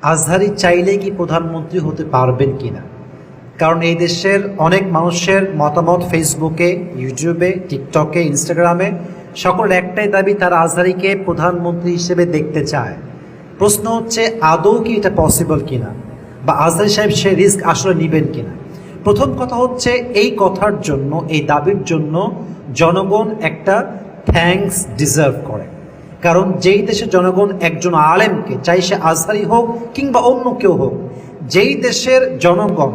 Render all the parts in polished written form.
আজহারি চাইলে কি প্রধানমন্ত্রী হতে পারবেন কিনা? কারণ এই দেশের অনেক মানুষের মতামত ফেসবুকে, ইউটিউবে, টিকটকে, ইনস্টাগ্রামে সকলের একটাই দাবি, তারা আজহারিকে প্রধানমন্ত্রী হিসেবে দেখতে চায়। প্রশ্ন হচ্ছে আদৌ কি এটা পসিবল কিনা, বা আজহারি সাহেব সে রিস্ক আসলে নেবেন কিনা। প্রথম কথা হচ্ছে এই কথার জন্য, এই দাবির জন্য জনগণ একটা থ্যাঙ্কস ডিজার্ভ করে। কারণ যেই দেশের জনগণ একজন আলেমকে, চাই সে আজহারি হোক কিংবা অন্য কেউ হোক, যেই দেশের জনগণ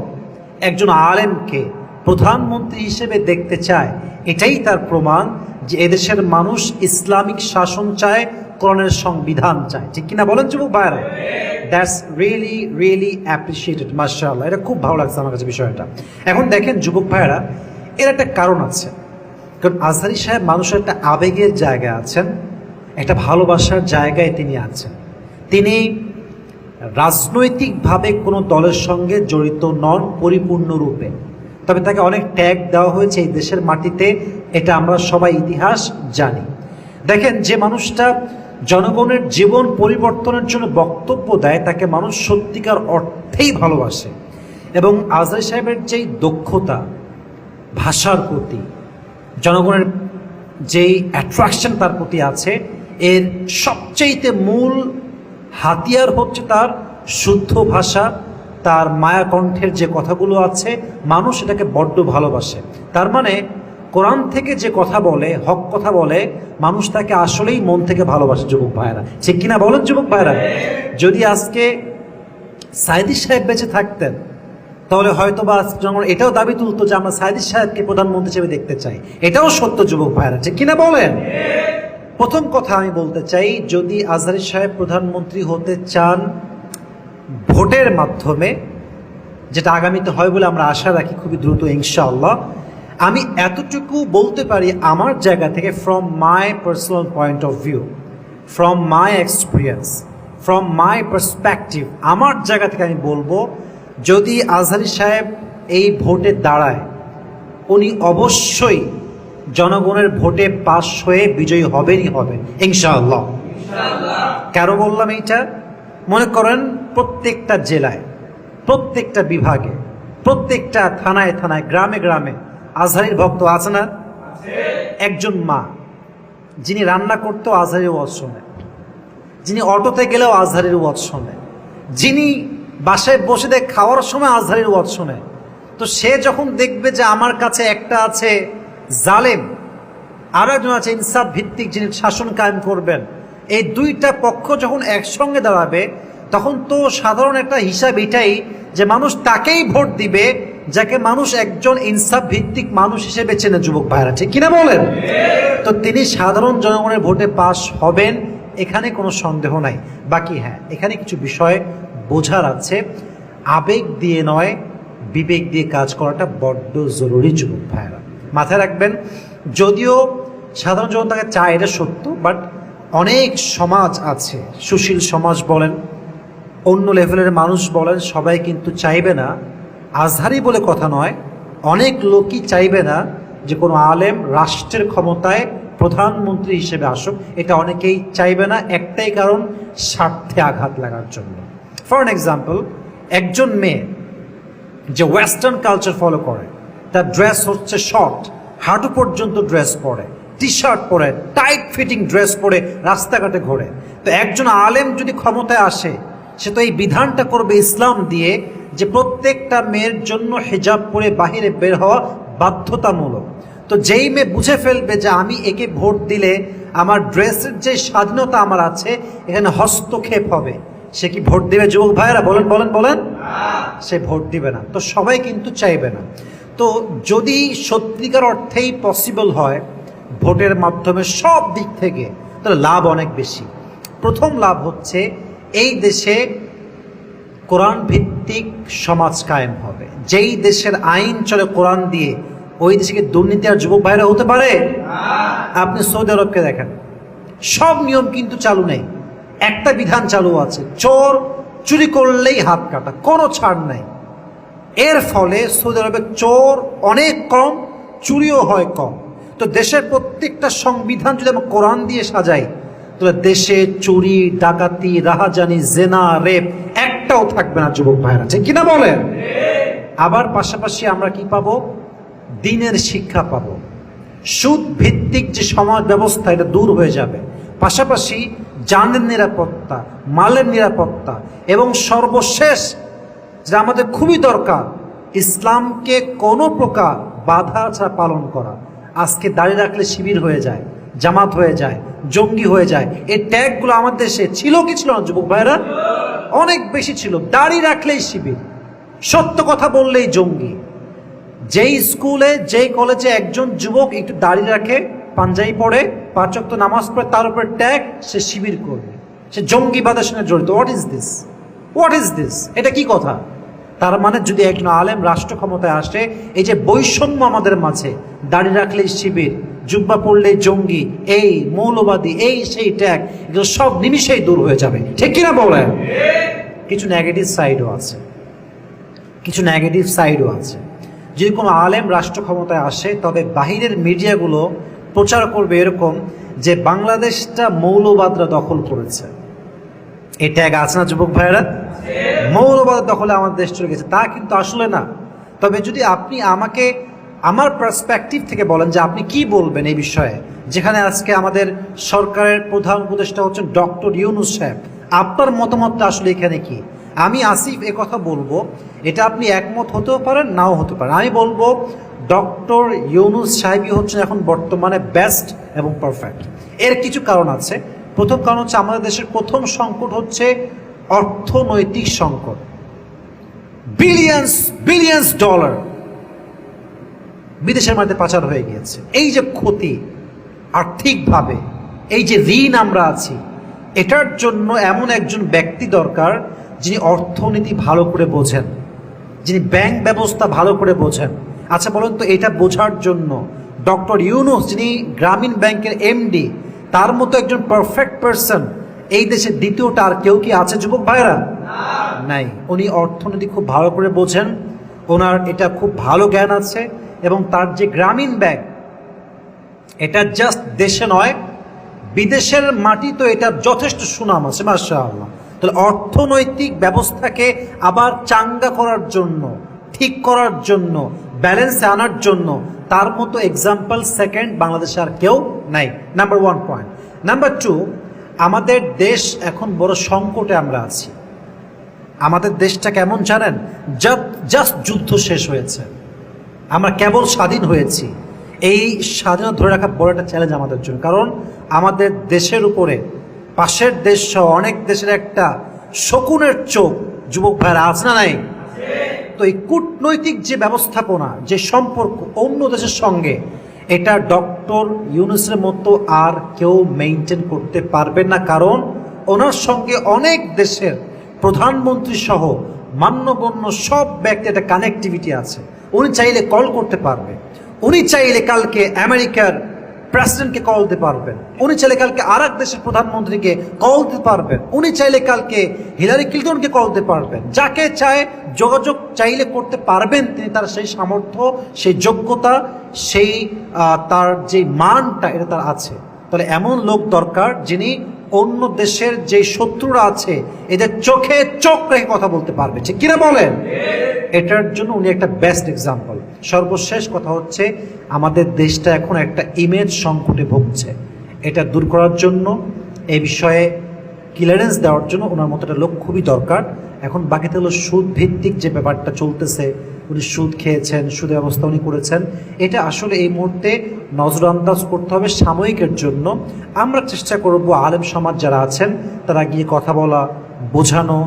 একজন আলেমকে প্রধানমন্ত্রী হিসেবে দেখতে চায়, এটাই তার প্রমাণ যে এদেশের মানুষ ইসলামিক শাসন চায়, কোরআনের সংবিধান চায়। ঠিক কিনা বলেন যুবক ভাইরা? দ্যাটস রিয়েলি রিয়েলি অ্যাপ্রিসিয়েটেড, মাশাআল্লাহ। এটা খুব ভালো লাগছে আমার কাছে বিষয়টা। এখন দেখেন যুবক ভাইরা, এর একটা কারণ আছে। কারণ আজহারি সাহেব মানুষের একটা আবেগের জায়গায় আছেন, একটা ভালোবাসার জায়গায় তিনি আছেন। তিনি রাজনৈতিকভাবে কোনো দলের সঙ্গে জড়িত নন পরিপূর্ণরূপে, তবে তাকে অনেক ট্যাগ দেওয়া হয়েছে এই দেশের মাটিতে, এটা আমরা সবাই ইতিহাস জানি। দেখেন, যে মানুষটা জনগণের জীবন পরিবর্তনের জন্য বক্তব্য দেয়, তাকে মানুষ সত্যিকার অর্থেই ভালোবাসে। এবং আজহারি সাহেবের যেই দক্ষতা ভাষার প্রতি, জনগণের যেই অ্যাট্রাকশন তার প্রতি আছে, এর সবচেয়ে মূল হাতিয়ার হচ্ছে তার শুদ্ধ ভাষা, তার মায়াকণ্ঠের যে কথাগুলো আছে, মানুষ এটাকে বড্ড ভালোবাসে। তার মানে কোরআন থেকে যে কথা বলে, হক কথা বলে, মানুষ তাকে আসলেই মন থেকে ভালোবাসে যুবক ভাইয়েরা। ঠিক কিনা বলেন যুবক ভাইয়েরা? যদি আজকে সাইদি সাহেব বেঁচে থাকতেন, তাহলে হয়তো বা জনগণ এটাও দাবি তুলতো যে আমরা সাইদি সাহেবকে প্রধানমন্ত্রী হিসেবে দেখতে চাই। এটাও সত্য যুবক ভাইয়েরা। ঠিক কিনা বলেন? প্রথম কথা আমি বলতে চাই, যদি আজহারি সাহেব প্রধানমন্ত্রী হতে চান ভোটের মাধ্যমে, যেটা আগামীতে হয় বলে আমরা আশা রাখি খুবই দ্রুত ইনশাআল্লাহ, আমি এতটুকু বলতে পারি আমার জায়গা থেকে, from my personal point of view, from my experience, from my perspective, আমার জায়গা থেকে আমি বলবো, যদি আজহারি সাহেব এই ভোটে দাঁড়ায়, উনি অবশ্যই জনগণের ভোটে পাশ হয়ে বিজয়ী হবেনই হবেন ইনশাআল্লাহ। কেন বললাম এইটা? মনে করেন প্রত্যেকটা জেলায়, প্রত্যেকটা বিভাগে, প্রত্যেকটা থানায় থানায়, গ্রামে গ্রামে আজহারির ভক্ত আছে না? একজন মা যিনি রান্না করতেও আজহারির ওয়াজ শোনে, যিনি অটোতে গেলেও আজহারির ওয়াজ শোনে, যিনি বাসায় বসে দিয়ে খাওয়ার সময় আজহারির ওয়াজ শোনে, তো সে যখন দেখবে যে আমার কাছে একটা আছে জালেম, আর একজন আছে ইনসাফ ভিত্তিক, যিনি শাসন কায়েম করবেন, এই দুইটা পক্ষ যখন একসঙ্গে দাঁড়াবে, তখন তো সাধারণ একটা হিসাব এটাই যে মানুষ তাকেই ভোট দিবে যাকে মানুষ একজন ইনসাফ ভিত্তিক মানুষ হিসেবে চেনে যুবক ভাইরা। ঠিক কিনা বলেন? তো তিনি সাধারণ জনগণের ভোটে পাশ হবেন, এখানে কোনো সন্দেহ নাই। বাকি হ্যাঁ, এখানে কিছু বিষয় বোঝার আছে। আবেগ দিয়ে নয়, বিবেক দিয়ে কাজ করাটা বড্ড জরুরি যুবক ভাইরা। মাথায় রাখবেন, যদিও সাধারণ জনতাকে চায় এটা সত্য, বাট অনেক সমাজ আছে, সুশীল সমাজ বলেন, অন্য লেভেলের মানুষ বলেন, সবাই কিন্তু চাইবে না, আজহারি বলে কথা নয়, অনেক লোকই চাইবে না যে কোনো আলেম রাষ্ট্রের ক্ষমতায় প্রধানমন্ত্রী হিসেবে আসুক। এটা অনেকেই চাইবে না, একটাই কারণ, স্বার্থে আঘাত লাগার জন্য। ফর অ্যান এক্সাম্পল, একজন মেয়ে যে ওয়েস্টার্ন কালচার ফলো করে, তার ড্রেস হচ্ছে শর্ট, হাঁটু পর্যন্ত ড্রেস পরে, টি শার্ট পরে, টাইট ফিটিং ড্রেস পরে রাস্তাঘাটে ঘোরে, তো একজন আলেম যদি ক্ষমতায় আসে, সে তো এই বিধানটা করবে ইসলাম দিয়ে যে প্রত্যেকটা মেয়ের জন্য হিজাব পরে বাহিরে বের হওয়া বাধ্যতামূলক। তো যেই মেয়ে বুঝে ফেলবে যে আমি একে ভোট দিলে আমার ড্রেসের যে স্বাধীনতা আমার আছে এখানে হস্তক্ষেপ হবে, সে কি ভোট দিবে যুবক ভাইয়েরা? বলেন বলেন বলেন। সে ভোট দিবে না। তো সবাই কিন্তু চাইবে না। তো যদি সত্যিকার অর্থেই পসিবল হয় ভোটের মাধ্যমে সব দিক থেকে, তাহলে লাভ অনেক বেশি। প্রথম লাভ হচ্ছে এই দেশে কোরআন ভিত্তিক সমাজ কায়েম হবে। যেই দেশের আইন চলে কোরআন দিয়ে, ওই দেশে কি দুর্নীতি আর যুবক ভাইরা হতে পারে? আপনি সৌদি আরবকে দেখেন, সব নিয়ম কিন্তু চালু নেই, একটা বিধান চালু আছে, চোর চুরি করলেই হাত কাটা, কোনো ছাড় নাই। এর ফলে সৌদি আরবে চোর অনেক কম, চুরিও হয় কম। তো দেশের প্রত্যেকটা সংবিধান যদি আমরা কোরআন দিয়ে সাজাই, তাহলে দেশে চুরি, ডাকাতি, রাহাজানি, জেনা, রেপ একটাও থাকবে না যুবক ভাইরা, ঠিক কিনা বলেন? আবার পাশাপাশি আমরা কি পাবো? দিনের শিক্ষা পাবো। সুদ ভিত্তিক যে সমাজ ব্যবস্থা এটা দূর হয়ে যাবে। পাশাপাশি জানের নিরাপত্তা, মালের নিরাপত্তা, এবং সর্বশেষ যেটা আমাদের খুবই দরকার, ইসলামকে কোনো প্রকার বাধা ছাড়া পালন করা। আজকে দাঁড়িয়ে রাখলে শিবির হয়ে যায়, জামাত হয়ে যায়, জঙ্গি হয়ে যায়। এই ট্যাগগুলো আমাদের দেশে ছিল কি ছিল না যুবক ভাইরা? অনেক বেশি ছিল। দাঁড়িয়ে রাখলেই শিবির, সত্য কথা বললেই জঙ্গি। যেই স্কুলে, যেই কলেজে একজন যুবক একটু দাঁড়িয়ে রাখে, পাঞ্জাবি পড়ে, 5 ওয়াক্ত নামাজ পড়ে, তার উপরে ট্যাগ, সে শিবির করবে, সে জঙ্গিবাদের সঙ্গে জড়িত। What is this? What is this? এটা কি কথা? তার মানে যদি একজন আলেম রাষ্ট্র ক্ষমতায় আসে, এই যে বৈষম্য আমাদের মাঝে, দাঁড়িয়ে রাখলেই শিবির, জুব্বা পড়লেই জঙ্গি, এই মৌলবাদী, এই সেই ট্যাগ, এগুলো সব নিমিষেই দূর হয়ে যাবে, ঠিক কিনা বলেন? কিছু নেগেটিভ সাইডও আছে, কিছু নেগেটিভ সাইডও আছে। যদি কোনো আলেম রাষ্ট্র ক্ষমতায় আসে, তবে বাহিরের মিডিয়াগুলো প্রচার করবে এরকম যে বাংলাদেশটা মৌলবাদরা দখল করেছে। এই ট্যাগ আছে না যুবক ভাইয়েরা? মৌলবাদ দখলে আমাদের দেশ চলে গেছে। তা কিন্তু আসলে না। তবে যদি আপনি আমাকে আমার পার্সপেক্টিভ থেকে বলেন যে আপনি কি বলবেন এই বিষয়ে, যেখানে আজকে আমাদের সরকারের প্রধান উপদেষ্টা হচ্ছেন ডক্টর ইউনূস সাহেব, আপনার মতামতটা আসলে এখানে কি? আমি আসিফ এ কথা বলবো, এটা আপনি একমত হতেও পারেন, নাও হতে পারেন। আমি বলবো ডক্টর ইউনূস সাহেবই হচ্ছেন এখন বর্তমানে বেস্ট এবং পারফেক্ট। এর কিছু কারণ আছে। প্রথম কারণ হচ্ছে আমাদের দেশের প্রথম সংকট হচ্ছে অর্থনৈতিক সংকট। বিলিয়ন্স বিলিয়ন্স ডলার বিদেশের মধ্যে পাচার হয়ে গিয়েছে। এই যে ক্ষতি আর্থিকভাবে, এই যে ঋণ আমরা আছি, এটার জন্য এমন একজন ব্যক্তি দরকার যিনি অর্থনীতি ভালো করে বোঝেন, যিনি ব্যাংক ব্যবস্থা ভালো করে বোঝেন। আচ্ছা বলুন তো, এটা বোঝার জন্য ডক্টর ইউনূস, যিনি গ্রামীণ ব্যাংকের এমডি, তার মতো একজন পারফেক্ট পারসন এই দেশে দ্বিতীয়টা আর কেউ কি আছে যুবক ভাইরা? নাই। উনি অর্থনীতি খুব ভালো করে বোঝেন, ওনার এটা খুব ভালো জ্ঞান আছে, এবং তার যে গ্রামীণ ব্যাংক, এটা জাস্ট দেশে নয়, বিদেশের মাটি তো এটা যথেষ্ট সুনাম আছে, মাশাআল্লাহ। তাহলে অর্থনৈতিক ব্যবস্থাকে আবার চাঙ্গা করার জন্য, ঠিক করার জন্য, ব্যালেন্সে আনার জন্য তার মতো এক্সাম্পল সেকেন্ড বাংলাদেশে আর কেউ নাই। Number 1 point. নাম্বার 2, আমাদের দেশ এখন বড় সংকটে আমরা আছি। আমাদের দেশটা কেমন জানেন? জাস্ট যুদ্ধ শেষ হয়েছে, আমরা কেবল স্বাধীন হয়েছি। এই স্বাধীনতা ধরে রাখা বড় একটা চ্যালেঞ্জ আমাদের জন্য, কারণ আমাদের দেশের উপরে পাশের দেশ সহ অনেক দেশের একটা শকুনের চোখ যুবক ভাইরা আছে না নাই? তো এই কূটনৈতিক যে ব্যবস্থাপনা, যে সম্পর্ক অন্য দেশের সঙ্গে, এটা ডক্টর ইউনূসের মতো আর কেউ মেইনটেইন করতে পারবেন না, কারণ ওনার সঙ্গে অনেক দেশের প্রধানমন্ত্রী সহ মান্যগণ্য সব ব্যক্তি একটা কানেক্টিভিটি আছে। উনি চাইলে কল করতে পারবে, উনি চাইলে কালকে আমেরিকার প্রেসিডেন্টকে কল দিতে পারবেন, উনি চাইলে কালকে আর এক দেশের প্রধানমন্ত্রীকে কল দিতে পারবেন, উনি চাইলে কালকে হিলারি ক্লিন্টনকে কল দিতে পারবেন। যাকে চায় যোগাযোগ চাইলে করতে পারবেন তিনি। তার সেই সামর্থ্য, সেই যোগ্যতা, সেই তার যে মানটা, এটা তার আছে। তাহলে এমন লোক দরকার যিনি অন্য দেশের যে শত্রুরা আছে এদের চোখে চোখ রেখে কথা বলতে পারবে, ঠিক কিনা বলেন? এটার জন্য উনি একটা বেস্ট এক্সাম্পল। সর্বশেষ কথা হচ্ছে, আমাদের দেশটা এখন একটা ইমেজ সংকটে ভুগছে। এটা দূর করার জন্য, এই বিষয়ে ক্লিয়ারেন্স দেওয়ার জন্য ওনার মতো একটা লোক খুবই দরকার। এখন বাকিতে হলো সুদ ভিত্তিক যে ব্যাপারটা চলতেছে, উনি সুদ খেয়েছেন, সুদের ব্যবস্থা উনি করেছেন, এটা আসলে এই মুহূর্তে নজরআন্দাজ করতে হবে সাময়িকের জন্য। আমরা চেষ্টা করব আলেম সমাজ যারা আছেন তারা গিয়ে কথা বলা, বোঝানো,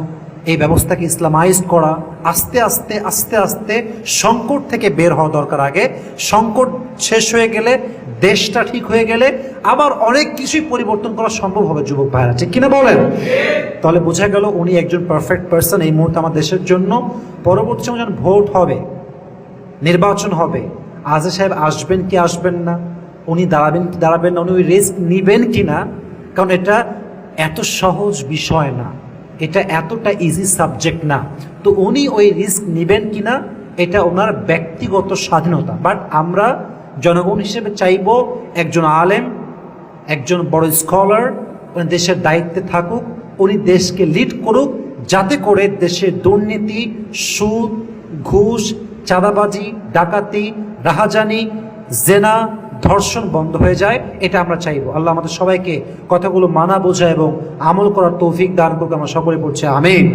এই ব্যবস্থাকে ইসলামাইজ করা। আস্তে আস্তে আস্তে আস্তে সংকট থেকে বের হওয়া দরকার। আগে সংকট শেষ হয়ে গেলে, দেশটা ঠিক হয়ে গেলে আবার অনেক কিছুই পরিবর্তন করা সম্ভব হবে যুবক ভাইরা, ঠিক কিনা বলেন? তাহলে বোঝা গেল উনি একজন পারফেক্ট পারসন এই মুহূর্তে আমার দেশের জন্য। পরবর্তী সময় যখন ভোট হবে, নির্বাচন হবে, আজহার সাহেব আসবেন কি আসবেন না, উনি দাঁড়াবেন কি দাঁড়াবেন না, উনি ওই রিস্ক নিবেন কি না, কারণ এটা এত সহজ বিষয় না, এটা এতটা ইজি সাবজেক্ট না। তো উনি ওই রিস্ক নিবেন কিনা এটা ওনার ব্যক্তিগত স্বাধীনতা। বাট আমরা জনগণ হিসেবে চাইব একজন আলেম, একজন বড় স্কলার, উনি দেশের দায়িত্বে থাকুক, উনি দেশকে লিড করুক, যাতে করে দেশের দুর্নীতি, সুদ, ঘুষ, চাঁদাবাজি, ডাকাতি, রাহাজানি, জেনা, ধর্ষণ বন্ধ হয়ে যায়। এটা আমরা চাইবো। আল্লাহ আমাদের সবাইকে কথাগুলো মানা বোঝা এবং আমল করার তৌফিক দান করুক। আমরা সকলে পড়ছি আমিন।